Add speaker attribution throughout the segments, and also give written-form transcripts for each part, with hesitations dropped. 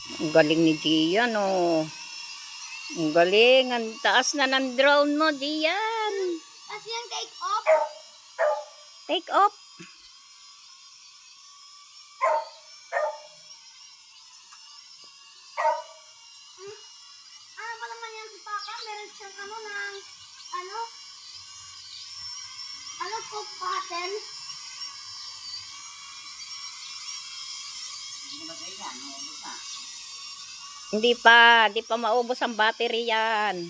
Speaker 1: Ang galing ni Gian, oh. Ang galing. Ang taas na ng drone mo, Gian.
Speaker 2: Kasi yung take off.
Speaker 1: Take off.
Speaker 2: Ano pa naman yan si Papa? Meron siyang ano po pattern?
Speaker 1: Hindi pa maubos ang battery yan.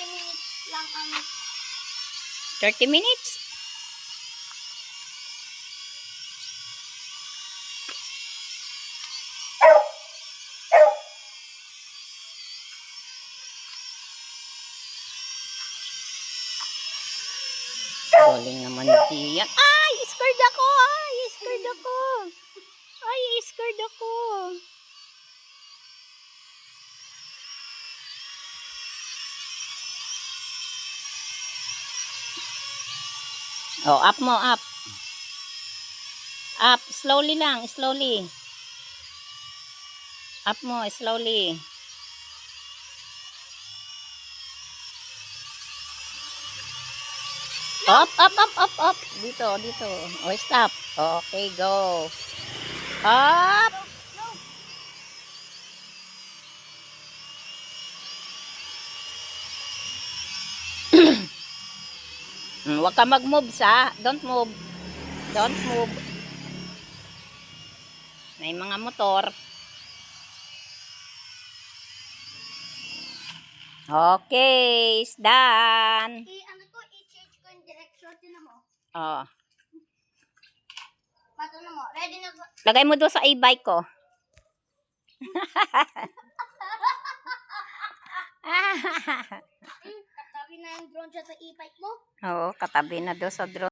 Speaker 2: Minutes lang ang
Speaker 1: 30 minutes? Galing naman diyan. Ay, scared ako. Ay, scared ako. Ay, scared ako. Oh, up mo, up. Up, slowly lang, slowly. Up mo, slowly. Up, up, up, up, up. Dito, dito. Oh, stop. Okay, go. Up. Huwag ka mag-move sa. Don't move. Don't move. May mga motor. Okay, it's done.
Speaker 2: I-change ko yung direction. Tinan mo.
Speaker 1: Oh.
Speaker 2: Paano mo? Ready na ko.
Speaker 1: Lagay mo doon sa e-bike ko.
Speaker 2: Katabi na yung drone siya sa e-bike mo.
Speaker 1: Oo, katabi na doon sa drone.